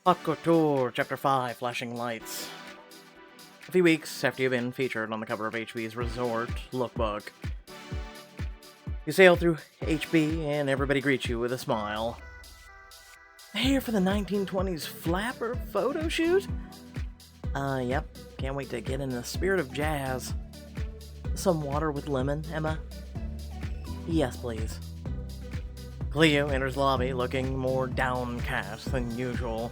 Hot Couture, Chapter 5, Flashing Lights. A few weeks after you've been featured on the cover of HB's Resort Lookbook, you sail through HB and everybody greets you with a smile. Here for the 1920s flapper photo shoot? Yep. Can't wait to get in the spirit of jazz. Some water with lemon, Emma? Yes, please. Cleo enters the lobby looking more downcast than usual.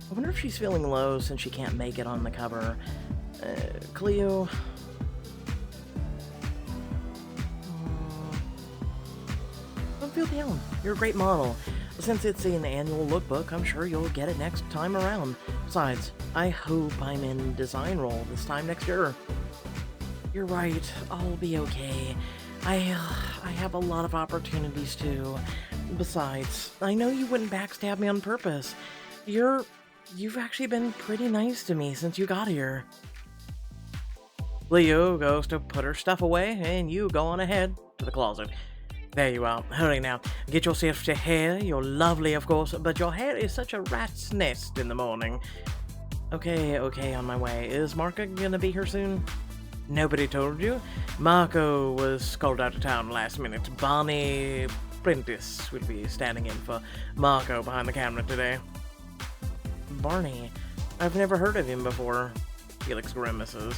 I wonder if she's feeling low since she can't make it on the cover. Cleo... Don't feel down. You're a great model. Since it's an annual lookbook, I'm sure you'll get it next time around. Besides, I hope I'm in design role this time next year. You're right. I'll be okay. I have a lot of opportunities too. Besides, I know you wouldn't backstab me on purpose. You've actually been pretty nice to me since you got here. Leo goes to put her stuff away, and you go on ahead to the closet. There you are. Hurry now. Get yourself to hair. You're lovely, of course, but your hair is such a rat's nest in the morning. Okay, on my way. Is Marco gonna be here soon? Nobody told you? Marco was called out of town last minute. Bonnie Prentice will be standing in for Marco behind the camera today. Barney? I've never heard of him before. Felix grimaces.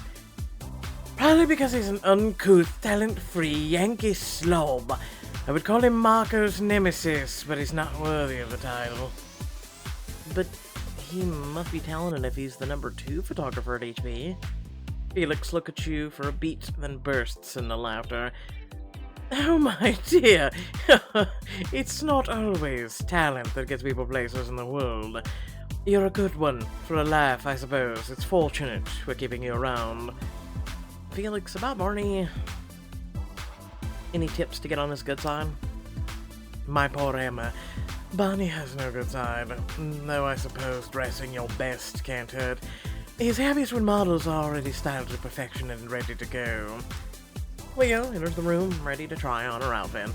Probably because he's an uncouth, talent-free Yankee slob. I would call him Marco's nemesis, but he's not worthy of the title. But he must be talented if he's the number 2 photographer at HB. Felix looks at you for a beat, then bursts into laughter. Oh my dear! It's not always talent that gets people places in the world. You're a good one. For a laugh, I suppose. It's fortunate we're keeping you around. Felix, about Barney... Any tips to get on his good side? My poor Emma. Barney has no good side. Though I suppose dressing your best can't hurt. He's happiest when models are already styled to perfection and ready to go. Leo enters the room, ready to try on her outfit.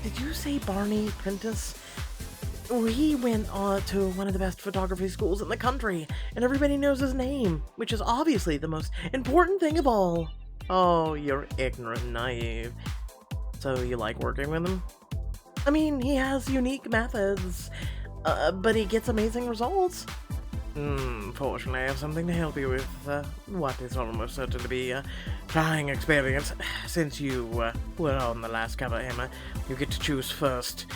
Did you say Barney Prentice? He went to one of the best photography schools in the country, and everybody knows his name, which is obviously the most important thing of all. Oh, you're ignorant and naive. So you like working with him? I mean, he has unique methods, but he gets amazing results. Fortunately, I have something to help you with what is almost certain to be a trying experience. Since you were on the last cover, Emma, you get to choose first.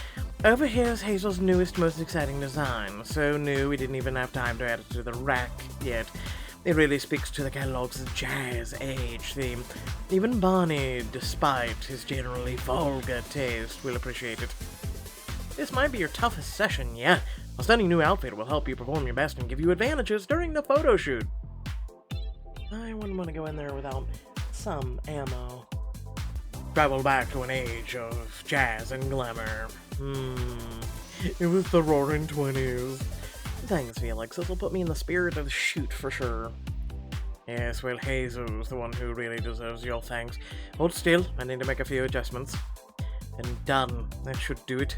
Over here is Hazel's newest, most exciting design. So new, we didn't even have time to add it to the rack yet. It really speaks to the catalog's jazz age theme. Even Barney, despite his generally vulgar taste, will appreciate it. This might be your toughest session yet. A stunning new outfit will help you perform your best and give you advantages during the photo shoot. I wouldn't want to go in there without some ammo. Travel back to an age of jazz and glamour. It was the roaring 20s. Thanks, Felix. This'll put me in the spirit of the shoot for sure. Yes, well, Hazel's the one who really deserves your thanks. Hold still, I need to make a few adjustments. And done. That should do it.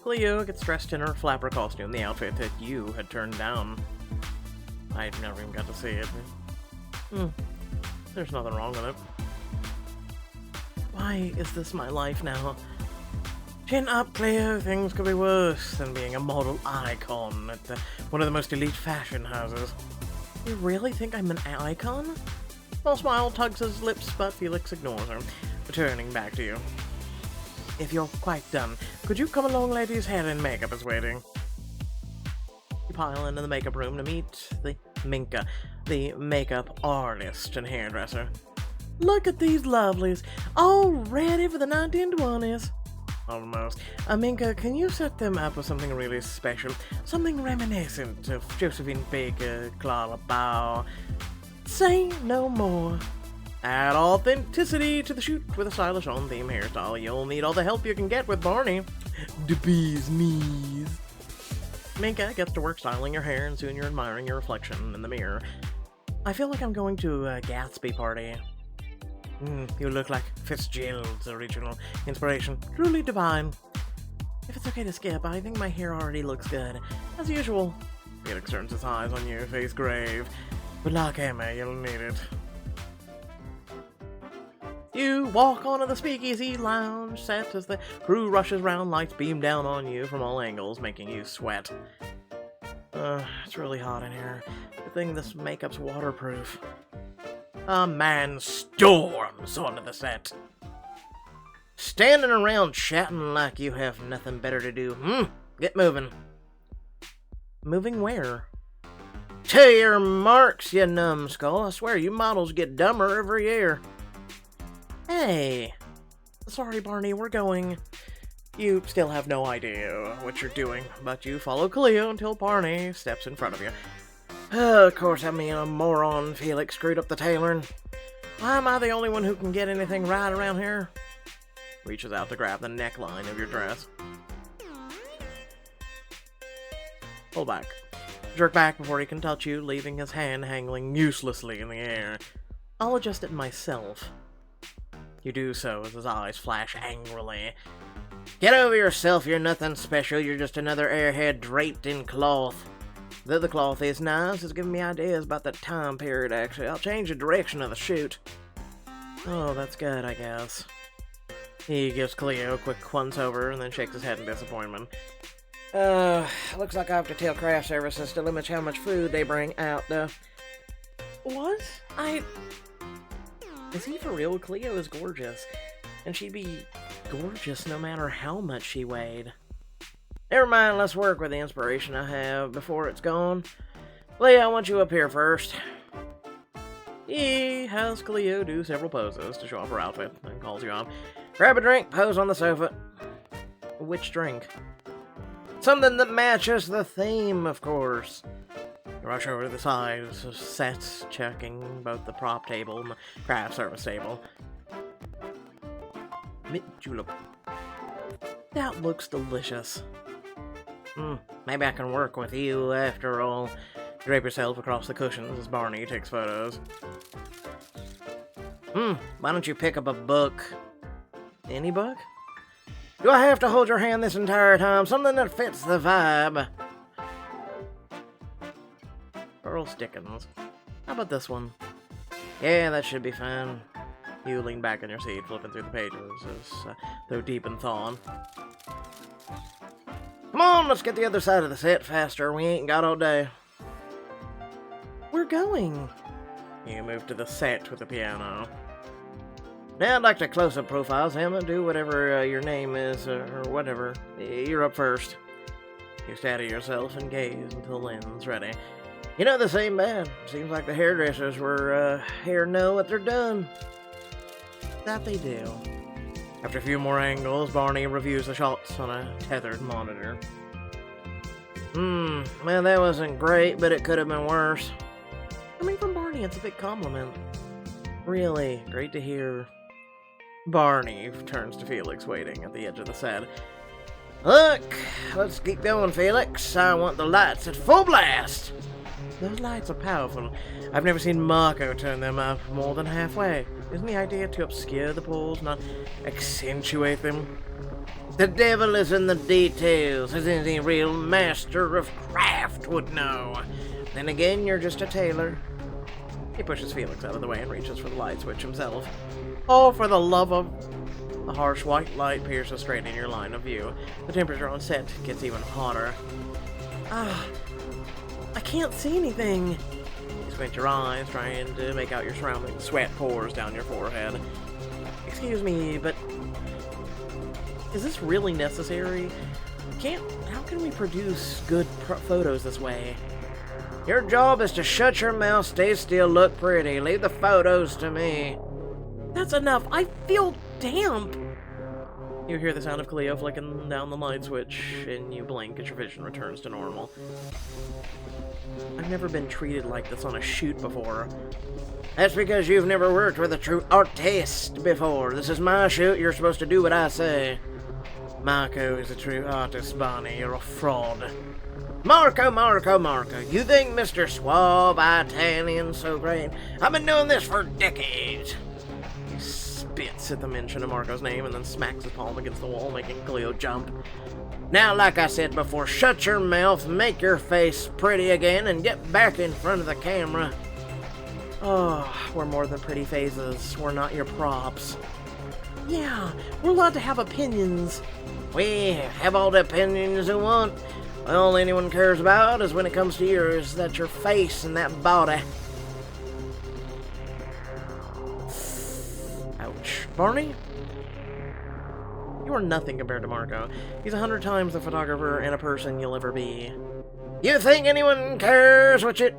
Cleo gets dressed in her flapper costume, the outfit that you had turned down. I never even got to see it. There's nothing wrong with it. Why is this my life now? Chin up, Cleo. Things could be worse than being a model icon at one of the most elite fashion houses. You really think I'm an icon? Small smile tugs his lips, but Felix ignores her, returning back to you. If you're quite done, could you come along, ladies? Hair and makeup is waiting. You pile into the makeup room to meet the Minka, the makeup artist and hairdresser. Look at these lovelies, all ready for the 1920s. Almost. Minka, can you set them up with something really special? Something reminiscent of Josephine Baker, Clara Bow. Say no more. Add authenticity to the shoot with a stylish on-theme hairstyle. You'll need all the help you can get with Barney. The bee's knees. Minka gets to work styling your hair, and soon you're admiring your reflection in the mirror. I feel like I'm going to a Gatsby party. You look like Fitzgerald's original inspiration. Truly divine. If it's okay to skip, I think my hair already looks good. As usual. Felix turns his eyes on you, face grave. Good luck, Emma, you'll need it. You walk onto the speakeasy lounge set as the crew rushes round, lights beam down on you from all angles, making you sweat. It's really hot in here. Good thing this makeup's waterproof. A man storms onto the set. Standing around chatting like you have nothing better to do. Get moving. Moving where? To your marks, you numbskull. I swear, you models get dumber every year. Hey. Sorry, Barney, we're going. You still have no idea what you're doing, but you follow Cleo until Barney steps in front of you. Of course, I mean, a moron Felix screwed up the tailoring. Why am I the only one who can get anything right around here? Reaches out to grab the neckline of your dress. Pull back. Jerk back before he can touch you, leaving his hand hanging uselessly in the air. I'll adjust it myself. You do so as his eyes flash angrily. Get over yourself, you're nothing special, you're just another airhead draped in cloth. Though the cloth is nice, it's giving me ideas about the time period, actually. I'll change the direction of the shoot. Oh, that's good, I guess. He gives Cleo a quick once over and then shakes his head in disappointment. Looks like I have to tell craft services to limit how much food they bring out, though. What? Is he for real? Cleo is gorgeous. And she'd be gorgeous no matter how much she weighed. Never mind, let's work with the inspiration I have before it's gone. Cleo, I want you up here first. He has Cleo do several poses to show off her outfit, then calls you on. Grab a drink, pose on the sofa. Which drink? Something that matches the theme, of course. You rush over to the sides of sets, checking both the prop table and the craft service table. That looks delicious. Maybe I can work with you after all. Drape yourself across the cushions as Barney takes photos. Why don't you pick up a book? Any book? Do I have to hold your hand this entire time? Something that fits the vibe. Charles Dickens. How about this one? Yeah, that should be fine. You lean back in your seat, flipping through the pages as though deep in thought. Come on, let's get the other side of the set faster. We ain't got all day. We're going. You move to the set with the piano. Now I'd like to close-up profiles, Emma. Do whatever your name is, or whatever. You're up first. You steady yourself and gaze until Lynn's ready. You know, this ain't bad. Seems like the hairdressers were here know what they're done. That they do. After a few more angles, Barney reviews the shots on a tethered monitor. Well, that wasn't great, but it could have been worse. Coming from Barney, it's a big compliment. Really, great to hear. Barney turns to Felix, waiting at the edge of the set. Look, let's keep going, Felix. I want the lights at full blast. Those lights are powerful. I've never seen Marco turn them up more than halfway. Isn't the idea to obscure the pools, not accentuate them? The devil is in the details, as any real master of craft would know. Then again, you're just a tailor. He pushes Felix out of the way and reaches for the light switch himself. Oh, for the love of... The harsh white light pierces straight in your line of view. The temperature on set gets even hotter. I can't see anything. You squint your eyes, trying to make out your surroundings. Sweat pours down your forehead. Excuse me, but... is this really necessary? How can we produce good photos this way? Your job is to shut your mouth, stay still, look pretty. Leave the photos to me. That's enough. I feel damp. You hear the sound of Cleo flicking down the light switch, and you blink as your vision returns to normal. I've never been treated like this on a shoot before. That's because you've never worked with a true artist before. This is my shoot. You're supposed to do what I say. Marco is a true artist, Barney. You're a fraud. Marco. You think Mr. Suave Italian's so great? I've been doing this for decades. You spits at the mention of Marco's name and then smacks his palm against the wall, making Cleo jump. Now, like I said before, shut your mouth, make your face pretty again, and get back in front of the camera. Oh, we're more than pretty faces. We're not your props. Yeah, we're allowed to have opinions. We have all the opinions we want. All anyone cares about is when it comes to yours, that's your face and that body. Ouch. Barney? You are nothing compared to Marco. He's 100 times the photographer and a person you'll ever be. You think anyone cares what you...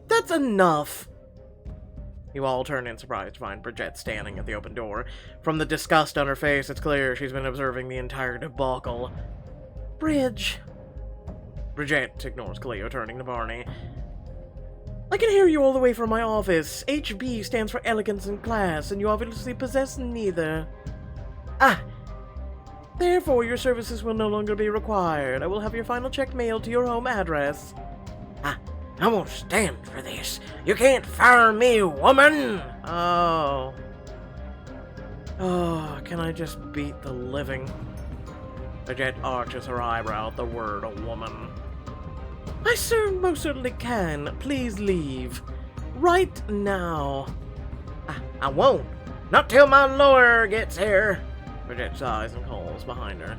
That's enough! You all turn in surprise to find Bridget standing at the open door. From the disgust on her face, it's clear she's been observing the entire debacle. Bridget ignores Cleo, turning to Barney. I can hear you all the way from my office. HB stands for elegance and class, and you obviously possess neither. Ah! Therefore, your services will no longer be required. I will have your final check mailed to your home address. I won't stand for this. You can't fire me, woman! Oh, can I just beat the living? Bridget arches her eyebrow at the word a woman. I most certainly can. Please leave. Right now. I won't. Not till my lawyer gets here. Bridget sighs and calls behind her.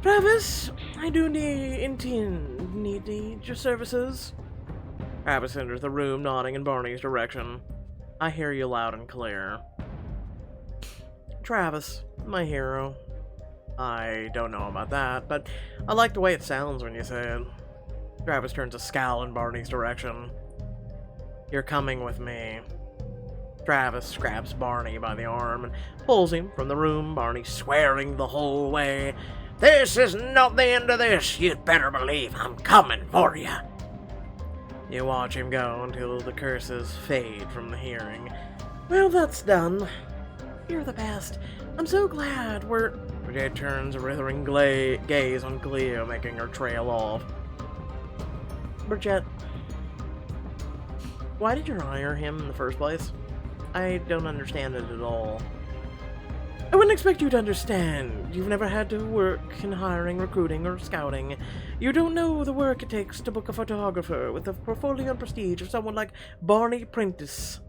Travis, I do need your services. Travis enters the room, nodding in Barney's direction. I hear you loud and clear. Travis, my hero. I don't know about that, but I like the way it sounds when you say it. Travis turns a scowl in Barney's direction. You're coming with me. Travis grabs Barney by the arm and pulls him from the room, Barney swearing the whole way. This is not the end of this. You'd better believe I'm coming for you. You watch him go until the curses fade from the hearing. Well, that's done. You're the best. I'm so glad we're... Bridget turns a withering gaze on Cleo, making her trail off. Bridget, why did you hire him in the first place? I don't understand it at all. I wouldn't expect you to understand. You've never had to work in hiring, recruiting, or scouting. You don't know the work it takes to book a photographer with the portfolio and prestige of someone like Barney Prentice.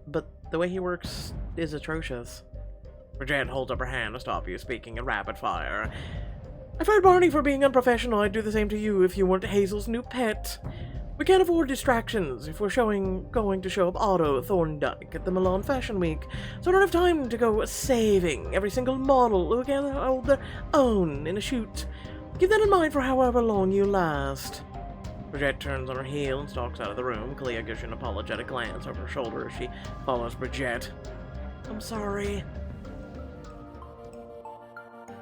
But the way he works is atrocious. Bridget holds up her hand to stop you, speaking in rapid fire. I fired Barney for being unprofessional. I'd do the same to you if you weren't Hazel's new pet. We can't afford distractions if we're going to show up Otto Thorndyke at the Milan Fashion Week, so I don't have time to go saving every single model who can hold their own in a shoot. Keep that in mind for however long you last. Bridget turns on her heel and stalks out of the room. Clea gives you an apologetic glance over her shoulder as she follows Bridget. I'm sorry.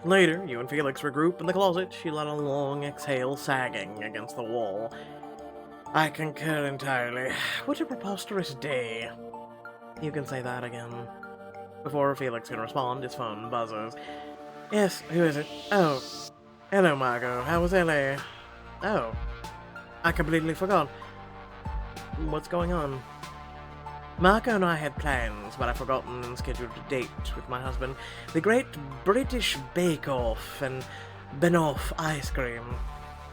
Later, you and Felix regroup in the closet. She let a long exhale, sagging against the wall. I concur entirely. What a preposterous day. You can say that again. Before Felix can respond, his phone buzzes. Yes, who is it? Oh. Hello, Margot. How was LA? Oh. I completely forgot. What's going on? Marco and I had plans, but I've forgotten and scheduled a date with my husband. The Great British Bake-Off and Benoff ice cream.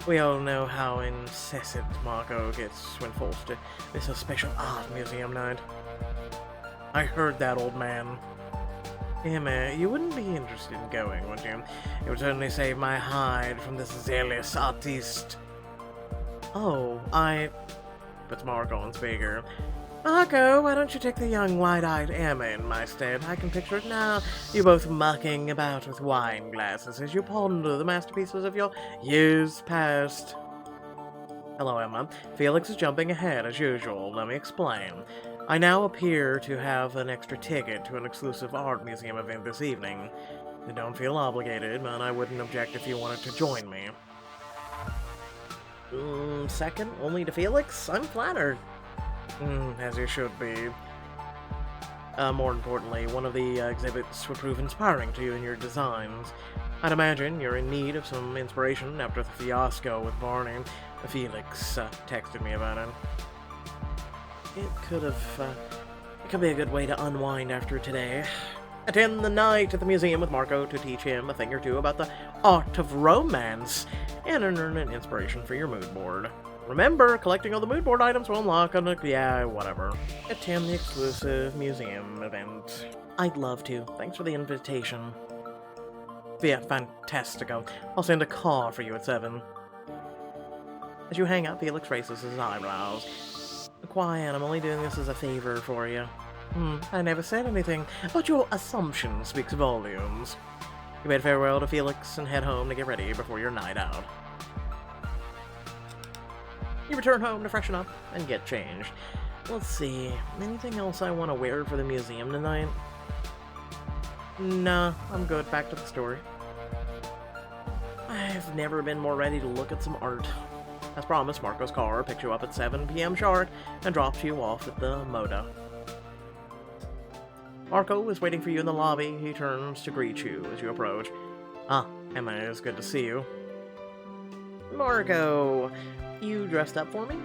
We all know how incessant Marco gets when forced to miss a special art museum night. I heard that, old man. Emma, you wouldn't be interested in going, would you? It would certainly save my hide from this zealous artiste. Oh, puts Marco on speaker. Marco, why don't you take the young, wide-eyed Emma in my stead? I can picture it now. You both mucking about with wine glasses as you ponder the masterpieces of your years past. Hello, Emma. Felix is jumping ahead, as usual. Let me explain. I now appear to have an extra ticket to an exclusive art museum event this evening. I don't feel obligated, but I wouldn't object if you wanted to join me. Second only to Felix? I'm flattered. As you should be. More importantly, one of the exhibits would prove inspiring to you in your designs. I'd imagine you're in need of some inspiration after the fiasco with Barney. Felix texted me about it. It could have It could be a good way to unwind after today. Attend the night at the museum with Marco to teach him a thing or two about the art of romance and earn an inspiration for your mood board. Remember, collecting all the mood board items will unlock on yeah, whatever. Attend the exclusive museum event. I'd love to. Thanks for the invitation. Yeah, fantastico. I'll send a car for you at 7. As you hang up, Felix raises his eyebrows. Quiet, I'm only doing this as a favor for you. I never said anything, but your assumption speaks volumes. You bid farewell to Felix and head home to get ready before your night out. You return home to freshen up and get changed. Let's see, anything else I want to wear for the museum tonight? Nah, I'm good. Back to the story. I've never been more ready to look at some art. As promised, Marco's car picks you up at 7 p.m. sharp and drops you off at the Moda. Marco is waiting for you in the lobby. He turns to greet you as you approach. Ah, Emma, it's good to see you. Marco, you dressed up for me?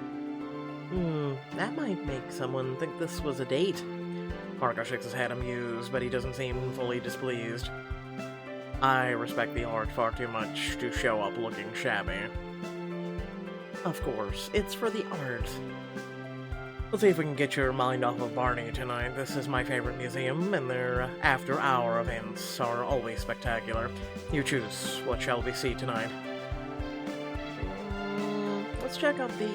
That might make someone think this was a date. Marco shakes his head amused, but he doesn't seem fully displeased. I respect the art far too much to show up looking shabby. Of course, it's for the art. Let's see if we can get your mind off of Barney tonight. This is my favorite museum, and their after-hour events are always spectacular. You choose. What shall we see tonight? Let's check out the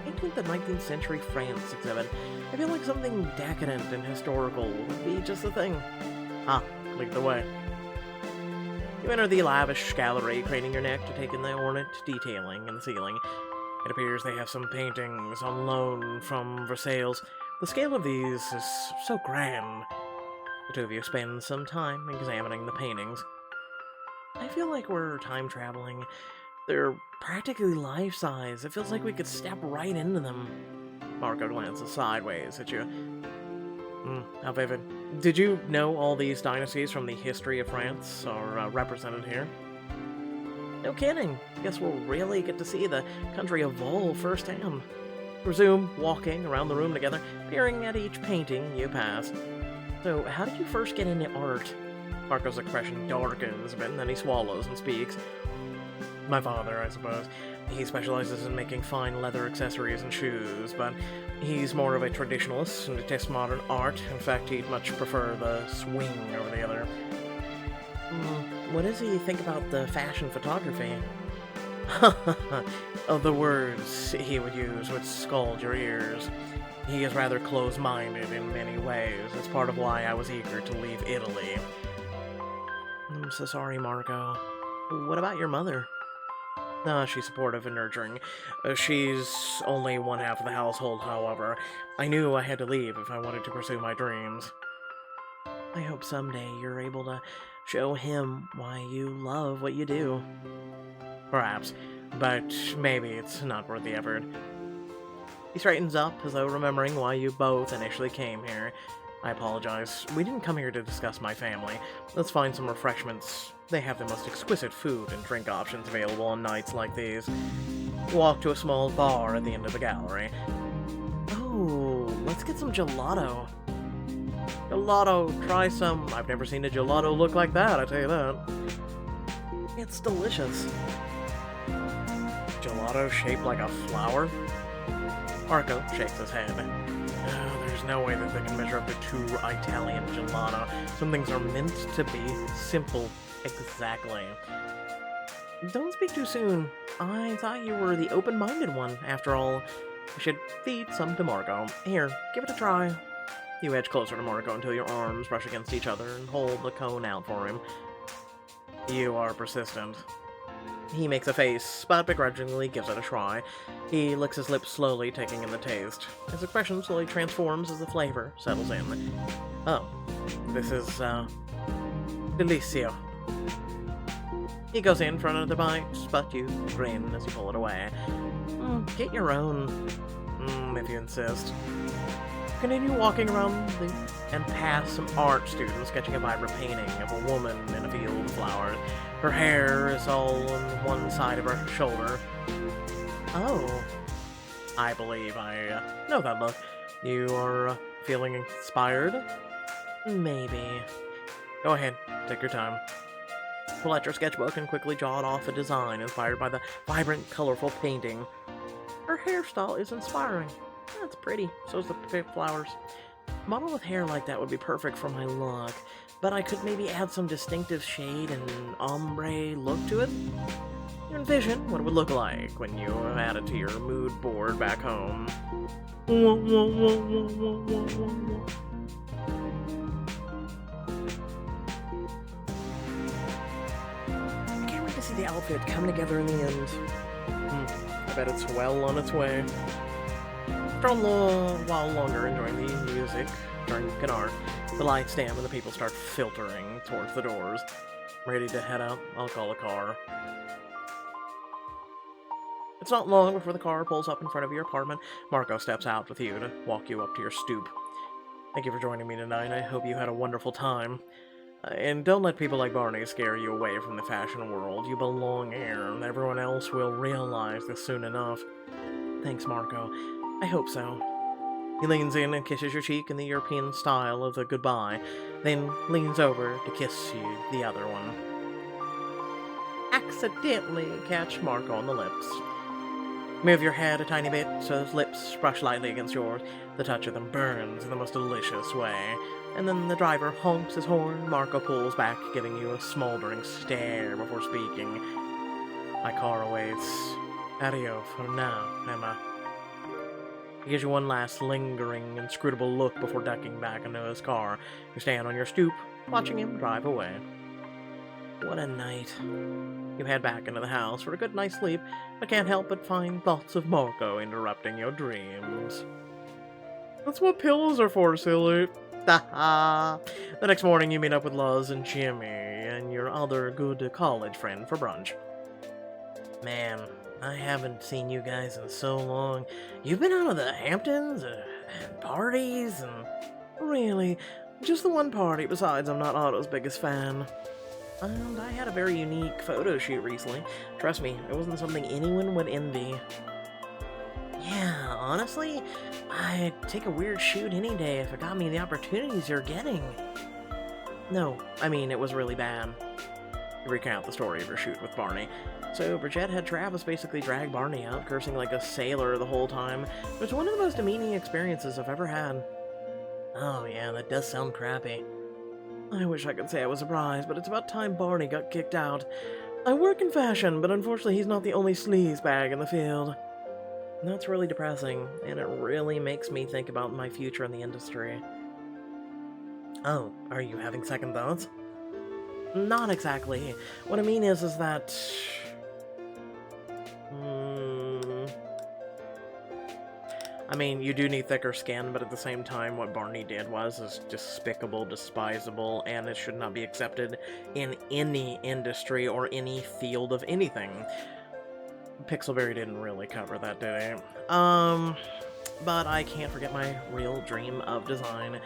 18th and 19th century France exhibit. I feel like something decadent and historical would be just the thing. Ah, lead the way. You enter the lavish gallery, craning your neck to take in the ornate detailing in the ceiling. It appears they have some paintings on loan from Versailles. The scale of these is so grand. The two of you spend some time examining the paintings. I feel like we're time traveling. They're practically life-size. It feels like we could step right into them. Marco glances sideways at you. How vivid. Did you know all these dynasties from the history of France are represented here? No kidding. Guess we'll really get to see the country evolve firsthand. Resume walking around the room together, peering at each painting you pass. So, how did you first get into art? Marco's expression darkens a bit, and then he swallows and speaks. My father, I suppose. He specializes in making fine leather accessories and shoes, but he's more of a traditionalist and detests modern art. In fact, he'd much prefer the swing over the other. What does he think about the fashion photography? Oh, the words he would use would scald your ears. He is rather close-minded in many ways. It's part of why I was eager to leave Italy. I'm so sorry, Marco. What about your mother? She's supportive and nurturing. She's only one half of the household, however. I knew I had to leave if I wanted to pursue my dreams. I hope someday you're able to show him why you love what you do. Perhaps, but maybe it's not worth the effort. He straightens up, as though remembering why you both initially came here. I apologize. We didn't come here to discuss my family. Let's find some refreshments. They have the most exquisite food and drink options available on nights like these. Walk to a small bar at the end of the gallery. Oh, let's get some gelato. Gelato, try some. I've never seen a gelato look like that, I tell you that. It's delicious. Gelato shaped like a flower? Marco shakes his head. There's no way that they can measure up to true Italian gelato. Some things are meant to be simple. Exactly. Don't speak too soon. I thought you were the open-minded one, after all. I should feed some to Marco. Here, give it a try. You edge closer to Marco until your arms brush against each other and hold the cone out for him. You are persistent. He makes a face, but begrudgingly gives it a try. He licks his lips slowly, taking in the taste. His expression slowly transforms as the flavor settles in. Oh, this is, delicio. He goes in for another bite, but you grin as you pull it away. Get your own, if you insist. Continue walking around and pass some art students sketching a vibrant painting of a woman in a field of flowers. Her hair is all on one side of her shoulder. Oh, I believe I know that look. You are feeling inspired? Maybe. Go ahead, take your time. Pull out your sketchbook and quickly jot off a design inspired by the vibrant, colorful painting. Her hairstyle is inspiring. That's pretty. So's the flowers. A model with hair like that would be perfect for my look, but I could maybe add some distinctive shade and ombre look to it. You envision what it would look like when you add it to your mood board back home. I can't wait to see the outfit come together in the end. I bet it's well on its way. After a while longer enjoying the music during Canard, the lights dim and the people start filtering towards the doors. Ready to head out? I'll call a car. It's not long before the car pulls up in front of your apartment. Marco steps out with you to walk you up to your stoop. Thank you for joining me tonight. I hope you had a wonderful time. And don't let people like Barney scare you away from the fashion world. You belong here, and everyone else will realize this soon enough. Thanks, Marco. I hope so. He leans in and kisses your cheek in the European style of the goodbye, then leans over to kiss you the other one. Accidentally catch Marco on the lips. Move your head a tiny bit so his lips brush lightly against yours. The touch of them burns in the most delicious way. And then the driver honks his horn. Marco pulls back, giving you a smoldering stare before speaking. My car awaits. Adieu for now, Emma. He gives you one last lingering, inscrutable look before ducking back into his car. You stand on your stoop, watching him drive away. What a night. You head back into the house for a good night's sleep, but can't help but find thoughts of Marco interrupting your dreams. That's what pillows are for, silly. The next morning you meet up with Luz and Jimmy and your other good college friend for brunch. Man, I haven't seen you guys in so long. You've been out of the Hamptons and parties and... Really, just the one party. Besides, I'm not Otto's biggest fan. And I had a very unique photo shoot recently. Trust me, it wasn't something anyone would envy. Yeah, honestly, I'd take a weird shoot any day if it got me the opportunities you're getting. No, I mean, it was really bad. You recount the story of your shoot with Barney. So, Bridget had Travis basically drag Barney out, cursing like a sailor the whole time. It was one of the most demeaning experiences I've ever had. Oh yeah, that does sound crappy. I wish I could say I was surprised, but it's about time Barney got kicked out. I work in fashion, but unfortunately he's not the only sleazebag in the field. And that's really depressing, and it really makes me think about my future in the industry. Oh, are you having second thoughts? Not exactly. What I mean is that... I mean, you do need thicker skin, but at the same time, what Barney did is despicable, despisable, and it should not be accepted in any industry or any field of anything. Pixelberry didn't really cover that, did he? But I can't forget my real dream of design.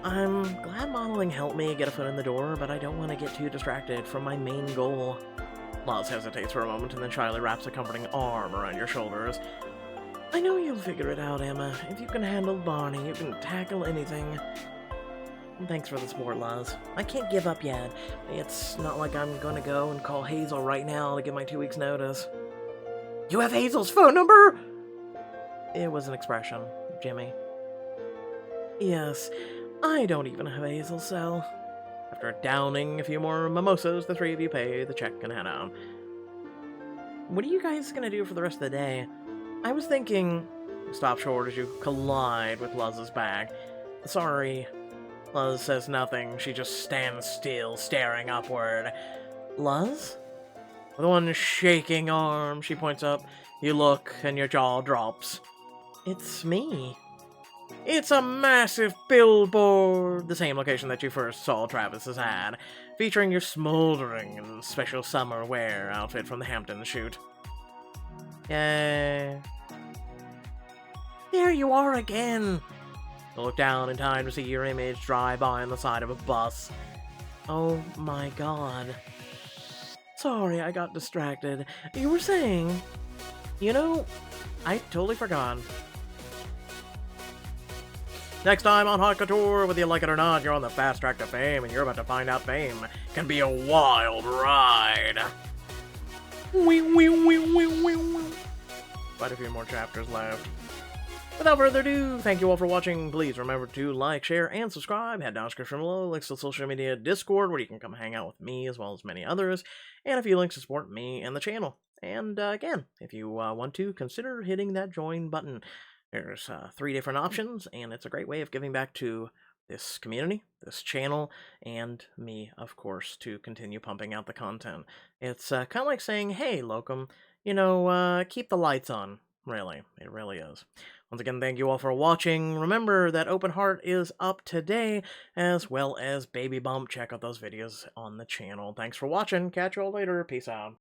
I'm glad modeling helped me get a foot in the door, but I don't want to get too distracted from my main goal. Laz hesitates for a moment and then shyly wraps a comforting arm around your shoulders. I know you'll figure it out, Emma. If you can handle Barney, you can tackle anything. Thanks for the support, Laz. I can't give up yet. It's not like I'm gonna go and call Hazel right now to give my 2 weeks' notice. You have Hazel's phone number?! It was an expression, Jimmy. Yes, I don't even have Hazel's cell. After downing a few more mimosas, the three of you pay the check and head out. What are you guys gonna do for the rest of the day? I was thinking... Stop short as you collide with Luz's back. Sorry. Luz says nothing. She just stands still, staring upward. Luz? With one shaking arm, she points up. You look, and your jaw drops. It's me. It's a massive billboard! The same location that you first saw Travis's ad, featuring your smoldering and special summer wear outfit from the Hamptons shoot. Yay. There you are again! You look down in time to see your image drive by on the side of a bus. Oh my god. Sorry, I got distracted. You were saying... You know, I totally forgot. Next time on Hot Couture, whether you like it or not, you're on the fast track to fame, and you're about to find out fame can be a wild ride. Quite a few more chapters left. Without further ado, thank you all for watching. Please remember to like, share, and subscribe. Head down to the description below, links to social media, Discord, where you can come hang out with me as well as many others, and a few links to support me and the channel. And again, if you want to, consider hitting that join button. There's 3 different options, and it's a great way of giving back to this community, this channel, and me, of course, to continue pumping out the content. It's kind of like saying, hey, Locum, you know, keep the lights on. Really, it really is. Once again, thank you all for watching. Remember that Open Heart is up today, as well as Baby Bump. Check out those videos on the channel. Thanks for watching. Catch you all later. Peace out.